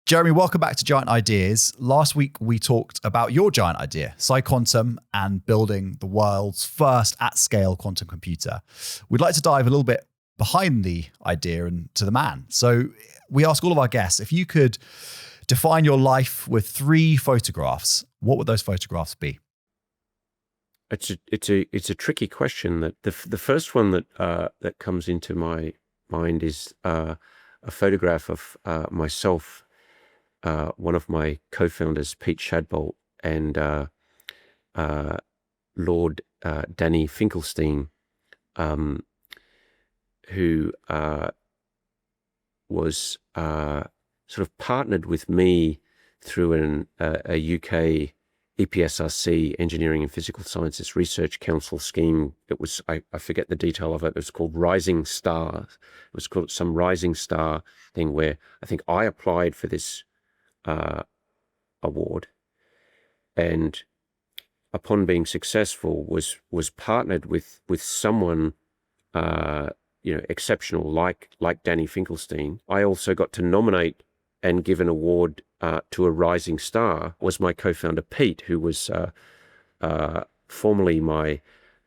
Jeremy, welcome back to Giant Ideas. Last week, we talked about your giant idea, PsiQuantum, and building the world's first at-scale quantum computer. We'd like to dive a little bit behind the idea and to the man. So we ask all of our guests, if you could define your life with 3 photographs, what would those photographs be? It's a tricky question. That the first one that comes into my mind is a photograph of myself, one of my co-founders, Pete Shadbolt, and Lord Danny Finkelstein, who was sort of partnered with me through a UK EPSRC, Engineering and Physical Sciences Research Council scheme. It was, I forget the detail of it. It was called Rising Star. It was called some Rising Star thing where I think I applied for this award, and upon being successful was partnered with someone exceptional like Danny Finkelstein. I also got to nominate and give an award to a rising star. Was my co-founder Pete, who was formerly my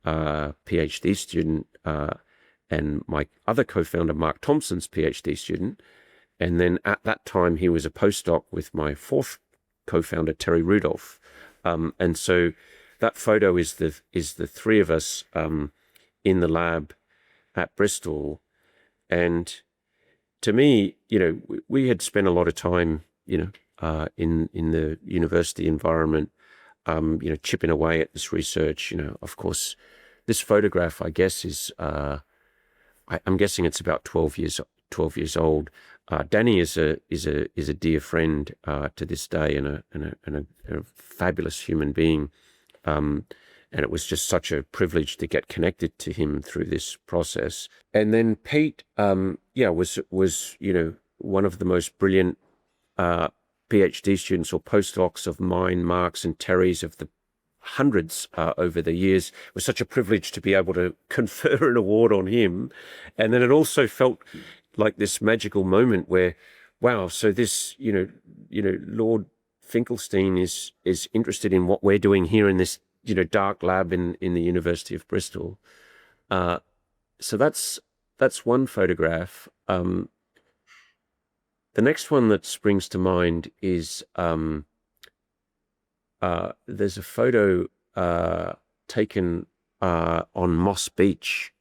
PhD student, and my other co-founder Mark Thompson's PhD student. And then at that time, he was a postdoc with my 4th co-founder, Terry Rudolph. And so that photo is the 3 of us in the lab at Bristol. And to me, we had spent a lot of time, in the university environment, chipping away at this research. Of course, this photograph, I guess, is I'm guessing it's about 12 years old. Danny is a dear friend to this day, and a fabulous human being. And it was just such a privilege to get connected to him through this process. And then Pete, was one of the most brilliant PhD students or postdocs of mine, Mark's and Terry's, of the hundreds over the years. It was such a privilege to be able to confer an award on him. And then it also felt like this magical moment where, wow, so this, Lord Finkelstein is interested in what we're doing here in this, dark lab in the University of Bristol. So that's one photograph. The next one that springs to mind is there's a photo taken on Moss Beach.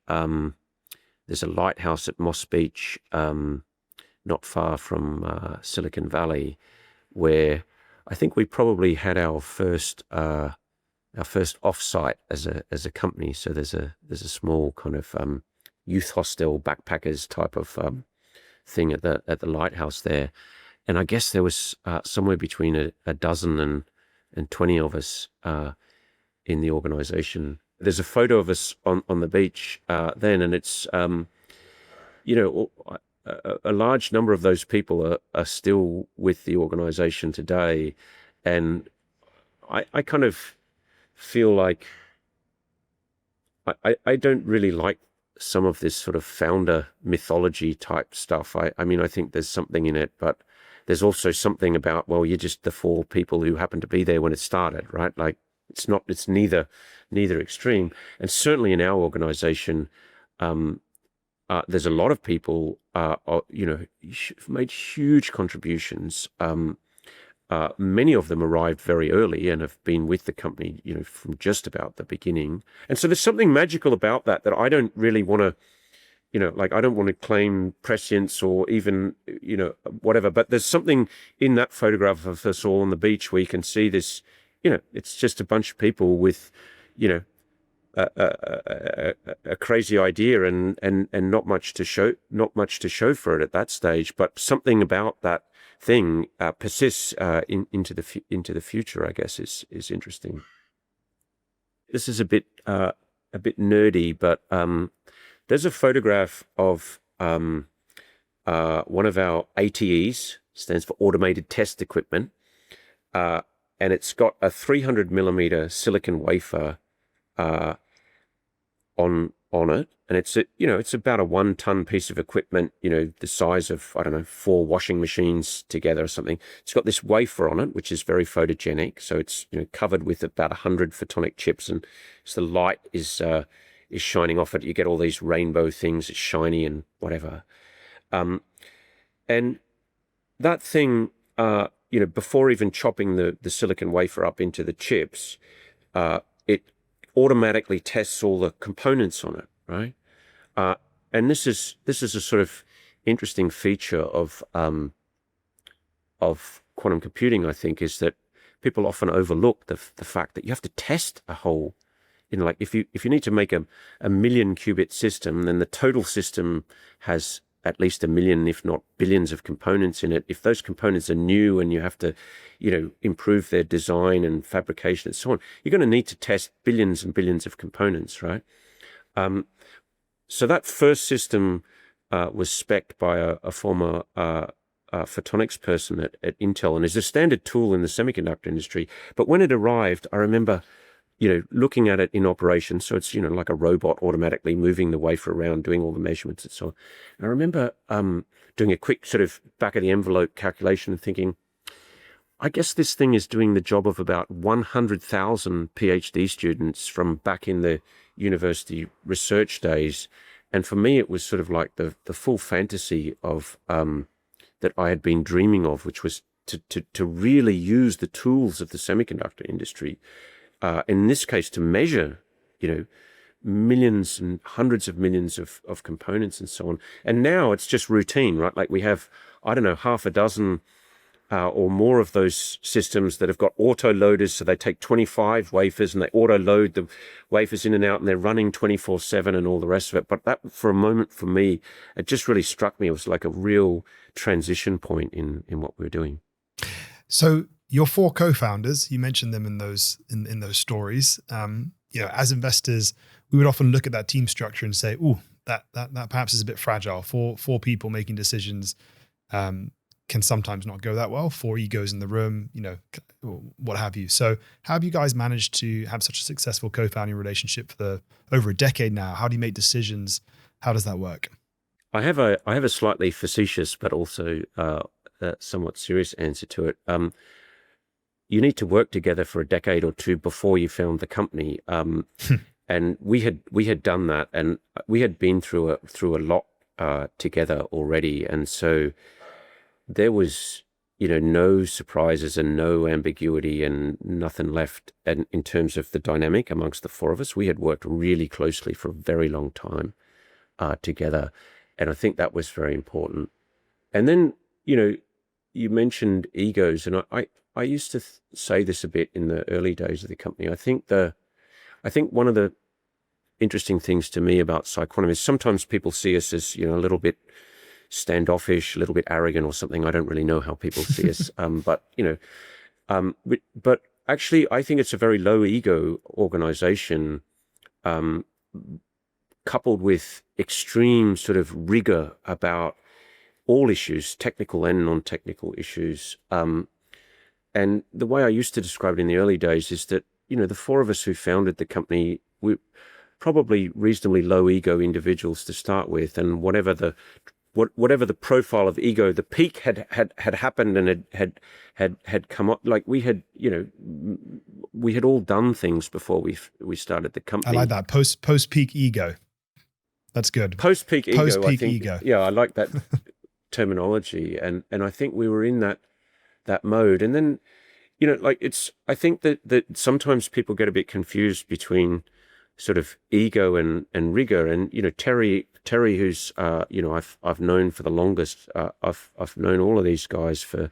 There's a lighthouse at Moss Beach, not far from Silicon Valley, where I think we probably had our first offsite as a company. So there's a small kind of youth hostel, backpackers type of thing at the lighthouse there, and I guess there was somewhere between a dozen and 20 of us in the organization. There's a photo of us on the beach then, and it's, a large number of those people are still with the organization today. And I kind of feel like I don't really like some of this sort of founder mythology type stuff. I mean, I think there's something in it, but there's also something about, well, you're just the 4 people who happened to be there when it started, right? Like, it's neither extreme. And certainly in our organization, there's a lot of people, made huge contributions. Many of them arrived very early and have been with the company, from just about the beginning. And so there's something magical about that I don't really want to, I don't want to claim prescience or even, whatever, but there's something in that photograph of us all on the beach where you can see this, it's just a bunch of people with, a crazy idea and not much to show for it at that stage, but something about that thing persists into the future, I guess, is interesting. This is a bit nerdy, but there's a photograph of one of our ATEs, stands for Automated Test Equipment, and it's got a 300 millimeter silicon wafer on on it, and it's about a 1 ton piece of equipment, the size of, I don't know, 4 washing machines together or something. It's got this wafer on it, which is very photogenic. So it's, covered with about 100 photonic chips, and so the light is shining off it. You get all these rainbow things. It's shiny and whatever. And that thing, before even chopping the silicon wafer up into the chips, it automatically tests all the components on it, right? And this is a sort of interesting feature of quantum computing, I think, is that people often overlook the fact that you have to test a whole, like if you need to make a 1 million qubit system, then the total system has at least 1 million, if not billions of components in it. If those components are new and you have to, improve their design and fabrication and so on, you're going to need to test billions and billions of components, right? So that first system was spec'd by a former photonics person at Intel, and is a standard tool in the semiconductor industry. But when it arrived, I remember looking at it in operation. So it's, like a robot automatically moving the wafer around, doing all the measurements and so on. And I remember doing a quick sort of back of the envelope calculation and thinking, I guess this thing is doing the job of about 100,000 PhD students from back in the university research days. And for me, it was sort of like the full fantasy of that I had been dreaming of, which was to really use the tools of the semiconductor industry. In this case, to measure, millions and hundreds of millions of components and so on. And now it's just routine, right? Like we have, I don't know, half a dozen or more of those systems that have got auto loaders. So they take 25 wafers and they auto load the wafers in and out, and they're running 24/7 and all the rest of it. But that, for a moment, for me, it just really struck me. It was like a real transition point in what we were doing. So your 4 co-founders, you mentioned them in those stories. As investors, we would often look at that team structure and say, "Ooh, that perhaps is a bit fragile. Four people making decisions can sometimes not go that well. 4 egos in the room, what have you." So, how have you guys managed to have such a successful co-founding relationship for over a decade now? How do you make decisions? How does that work? I have a slightly facetious but also somewhat serious answer to it. You need to work together for a decade or 2 before you found the company. And we had done that, and we had been through a lot together already. And so there was, no surprises and no ambiguity and nothing left. And in terms of the dynamic amongst the 4 of us, we had worked really closely for a very long time together. And I think that was very important. And then, you mentioned egos, and I used to say this a bit in the early days of the company. I think one of the interesting things to me about PsiQuantum is sometimes people see us as, a little bit standoffish, a little bit arrogant or something. I don't really know how people see us. But actually, I think it's a very low ego organization, coupled with extreme sort of rigor about all issues, technical and non-technical issues. And the way I used to describe it in the early days is that, the 4 of us who founded the company, we probably reasonably low ego individuals to start with, and whatever the profile of ego, the peak had happened and had come up. Like we had all done things before we started the company. I like that post peak ego. That's good. Post peak ego. Post-peak I think, ego. Yeah, I like that terminology, and I think we were in that mode. And then, I think that sometimes people get a bit confused between sort of ego and rigor. And, Terry, who's, I've known for the longest, I've known all of these guys for,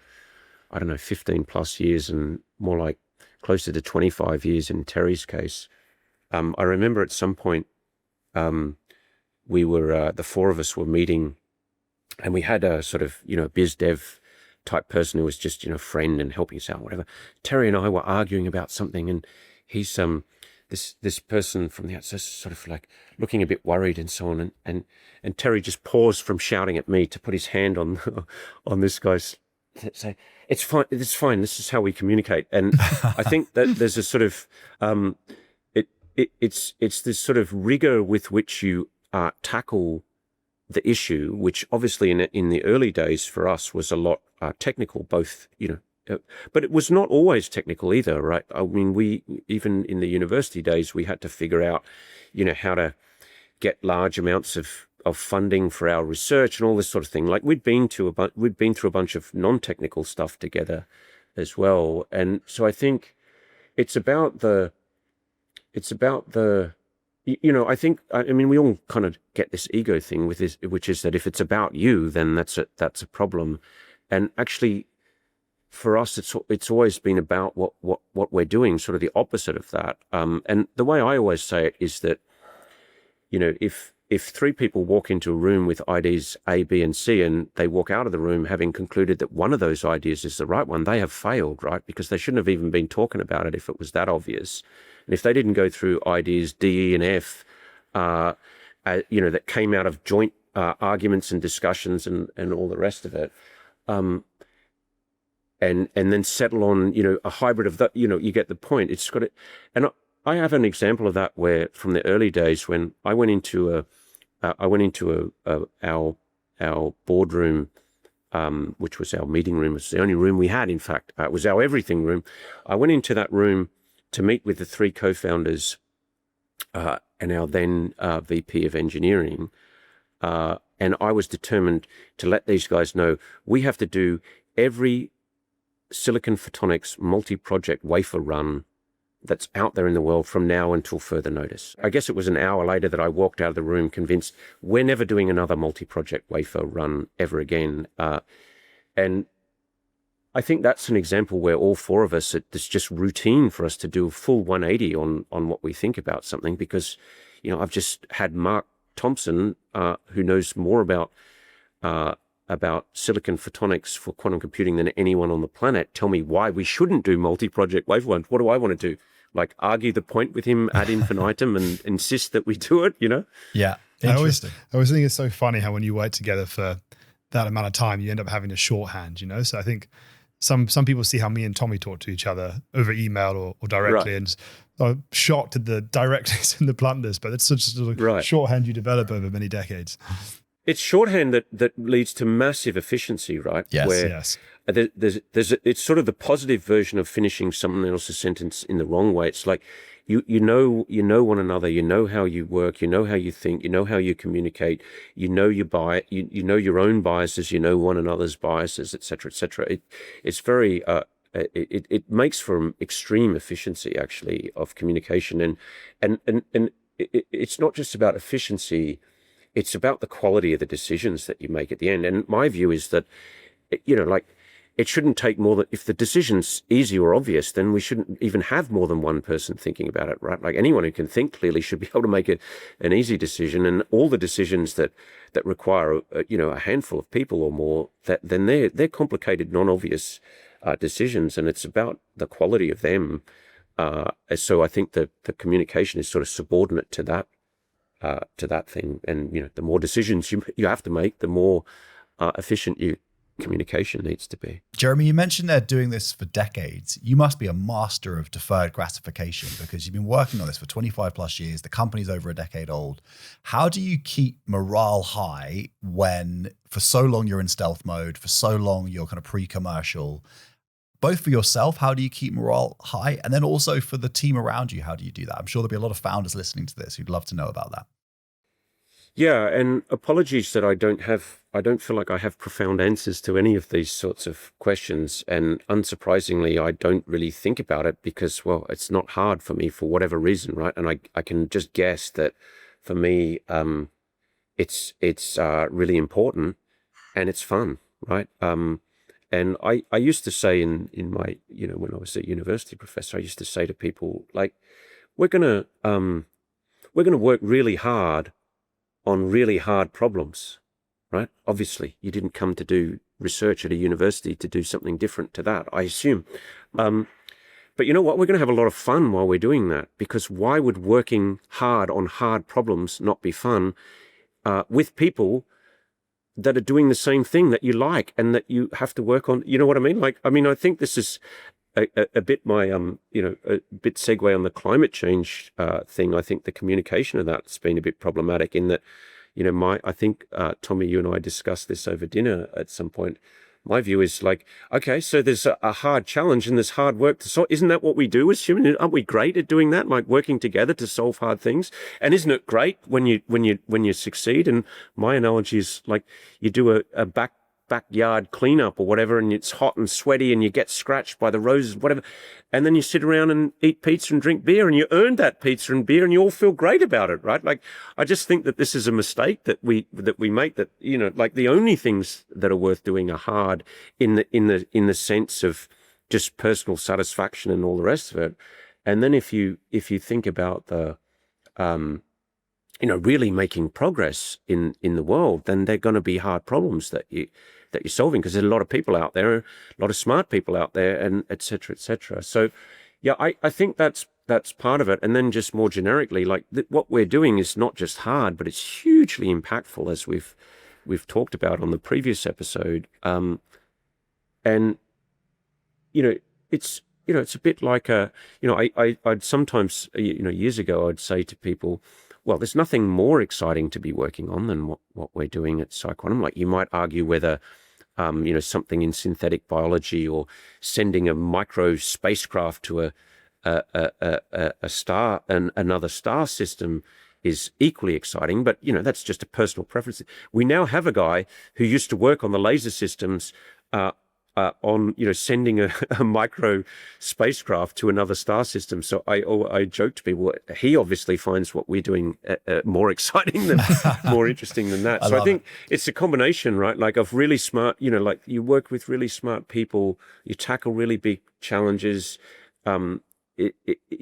I don't know, 15 plus years, and more like closer to 25 years in Terry's case. I remember at some point, we were, the 4 of us were meeting, and we had a sort of, biz dev type person who was just, friend and helping us out, whatever. Terry and I were arguing about something, and he's this person from the outside sort of like looking a bit worried and so on, and Terry just paused from shouting at me to put his hand on this guy's, say, it's fine, this is how we communicate. And I think that there's a sort of it's this sort of rigor with which you tackle the issue, which obviously in the early days for us was a lot technical, both, but it was not always technical either, right? I mean, we, even in the university days, we had to figure out, how to get large amounts of funding for our research and all this sort of thing. Like we'd been through a bunch of non-technical stuff together as well. And so I think it's about the, I think, I mean, we all kind of get this ego thing with this, which is that if it's about you, then that's a problem. And actually, for us, it's always been about what we're doing, sort of the opposite of that. And the way I always say it is that, if three people walk into a room with ideas A, B, and C, and they walk out of the room having concluded that one of those ideas is the right one, they have failed, right? Because they shouldn't have even been talking about it if it was that obvious. And if they didn't go through ideas D, E, and F, that came out of joint arguments and discussions and all the rest of it, and then settle on, a hybrid of that, you get the point. It's got to, and I have an example of that where from the early days when I went into our boardroom, which was our meeting room. It was the only room we had, in fact. It was our everything room. I went into that room to meet with the three co-founders and our then VP of engineering. And I was determined to let these guys know we have to do every silicon photonics multi-project wafer run that's out there in the world from now until further notice. I guess it was an hour later that I walked out of the room convinced we're never doing another multi-project wafer run ever again. And I think that's an example where all four of us, it's just routine for us to do a full 180 on what we think about something, because, I've just had Mark Thompson, who knows more about silicon photonics for quantum computing than anyone on the planet, tell me why we shouldn't do multi-project wafer runs. What do I want to do? Like argue the point with him ad infinitum and insist that we do it, Yeah. I always think it's so funny how when you work together for that amount of time, you end up having a shorthand, So I think some people see how me and Tommy talk to each other over email or directly, and are shocked at the directness and the bluntness, but it's such a shorthand you develop over many decades. It's shorthand that leads to massive efficiency, right? Yes. Where it's sort of the positive version of finishing someone else's sentence in the wrong way. It's like you know one another, you know how you work, you know how you think, you know how you communicate, you know your own biases, you know one another's biases, etc., etc. It's very it makes for extreme efficiency actually of communication, and it's not just about efficiency. It's about the quality of the decisions that you make at the end. And my view is that, it shouldn't take more than, if the decision's easy or obvious, then we shouldn't even have more than one person thinking about it, right? Like anyone who can think clearly should be able to make an easy decision. And all the decisions that require, a handful of people or more, then they're complicated, non-obvious decisions. And it's about the quality of them. So I think that the communication is sort of subordinate to that thing. And, the more decisions you have to make, the more efficient your communication needs to be. Jeremy, you mentioned they're doing this for decades. You must be a master of deferred gratification because you've been working on this for 25 plus years. The company's over a decade old. How do you keep morale high when for so long you're in stealth mode, for so long you're kind of pre-commercial? Both for yourself, how do you keep morale high? And then also for the team around you, how do you do that? I'm sure there'll be a lot of founders listening to this who'd love to know about that. Yeah, and apologies that I don't feel like I have profound answers to any of these sorts of questions. And unsurprisingly, I don't really think about it because, well, it's not hard for me for whatever reason, right? And I can just guess that for me, it's really important and it's fun, right? And I used to say in my, when I was a university professor, I used to say to people, like, we're gonna work really hard on really hard problems, right? Obviously, you didn't come to do research at a university to do something different to that, I assume. But you know what? We're going to have a lot of fun while we're doing that, because why would working hard on hard problems not be fun with people that are doing the same thing that you like and that you have to work on? You know what I mean? I think this is a bit my a bit segue on the climate change thing. I think the communication of that's been a bit problematic in that, I think Tommy, you and I discussed this over dinner at some point. My view is like, okay, so there's a hard challenge and there's hard work to solve. Isn't that what we do as humans? Aren't we great at doing that? Like working together to solve hard things? And isn't it great when you succeed? And my analogy is like you do a backyard cleanup or whatever, and it's hot and sweaty and you get scratched by the roses, whatever. And then you sit around and eat pizza and drink beer and you earned that pizza and beer and you all feel great about it, right? Like, I just think that this is a mistake that we make, that, like the only things that are worth doing are hard in the sense of just personal satisfaction and all the rest of it. And then if you think about the, really making progress in the world, then they're going to be hard problems that you're solving, because there's a lot of people out there, a lot of smart people out there, and et cetera, et cetera. So, yeah, I think that's part of it. And then just more generically, like what we're doing is not just hard, but it's hugely impactful, as we've talked about on the previous episode. And it's a bit like I'd sometimes years ago I'd say to people, well, there's nothing more exciting to be working on than what we're doing at PsiQuantum. Like, you might argue whether, something in synthetic biology or sending a micro spacecraft to a star and another star system is equally exciting, but that's just a personal preference. We now have a guy who used to work on the laser systems on sending a micro spacecraft to another star system. So I joke to people, he obviously finds what we're doing more exciting than more interesting than that. So I think it's a combination, right? Like, of really smart, like you work with really smart people, you tackle really big challenges. I don't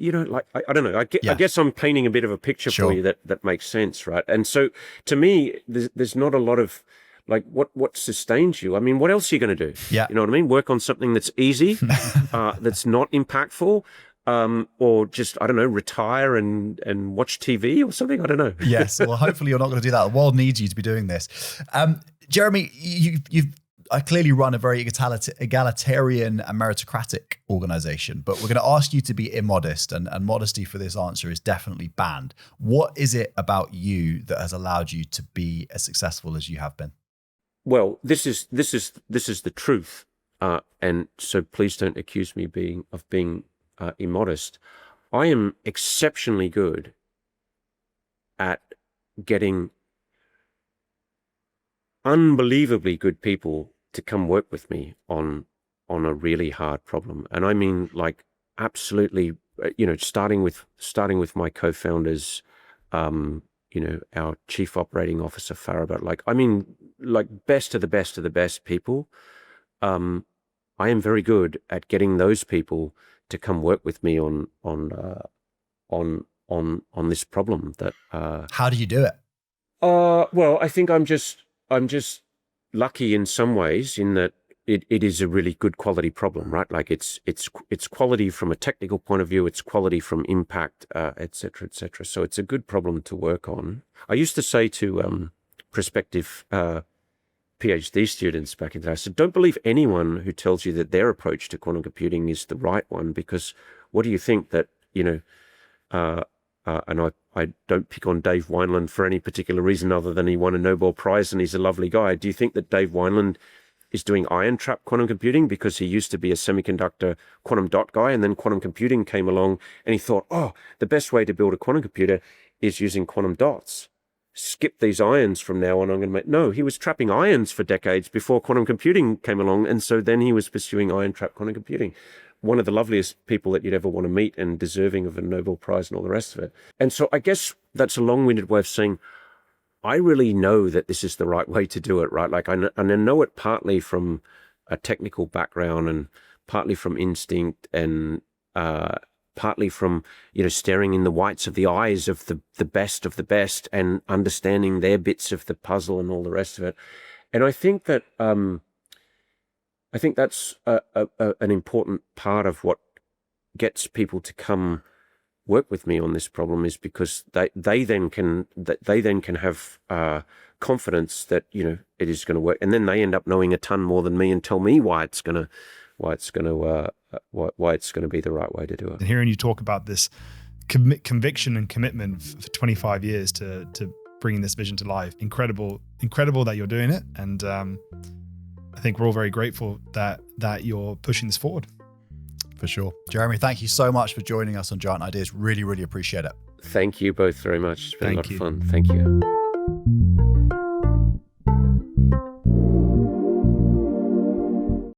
know. I guess I'm painting a bit of a picture for you that makes sense, right? And so to me, there's not a lot of, like, what sustains you? I mean, what else are you going to do? Yeah. You know what I mean? Work on something that's easy, that's not impactful, or just, I don't know, retire and watch TV or something. I don't know. Yes. Well, hopefully you're not going to do that. The world needs you to be doing this. Jeremy, you've clearly run a very egalitarian and meritocratic organization, but we're going to ask you to be immodest, and modesty for this answer is definitely banned. What is it about you that has allowed you to be as successful as you have been? Well, this is the truth, and so please don't accuse me of being immodest. I am exceptionally good at getting unbelievably good people to come work with me on a really hard problem, and I mean, like, absolutely. Starting with my co-founders. Our chief operating officer, Farabut, best of the best of the best people. I am very good at getting those people to come work with me on this problem. That how do you do it? Well, I think I'm just lucky in some ways, in that it is a really good quality problem, right? Like, it's quality from a technical point of view, it's quality from impact, et cetera, et cetera. So it's a good problem to work on. I used to say to prospective PhD students back in the day, I said, don't believe anyone who tells you that their approach to quantum computing is the right one, because what do you think that, and I don't pick on Dave Wineland for any particular reason other than he won a Nobel Prize and he's a lovely guy. Do you think that Dave Wineland is doing ion trap quantum computing because he used to be a semiconductor quantum dot guy, and then quantum computing came along and he thought, oh, the best way to build a quantum computer is using quantum dots. Skip these ions from now on, I'm going to make... No, he was trapping ions for decades before quantum computing came along, and so then he was pursuing ion trap quantum computing. One of the loveliest people that you'd ever want to meet, and deserving of a Nobel Prize and all the rest of it. And so I guess that's a long-winded way of saying, I really know that this is the right way to do it, right? Like, I know it partly from a technical background, and partly from instinct, and partly from, staring in the whites of the eyes of the best and understanding their bits of the puzzle and all the rest of it. And I think that that's an important part of what gets people to come work with me on this problem, is because they then can have confidence that it is going to work, and then they end up knowing a ton more than me and tell me why it's going to why it's going to be the right way to do it. And hearing you talk about this conviction and commitment for 25 years to bringing this vision to life, incredible that you're doing it. And I think we're all very grateful that you're pushing this forward. For sure. Jeremy, thank you so much for joining us on Giant Ideas. Really, really appreciate it. Thank you both very much. It's been a lot Thank of fun. Thank you.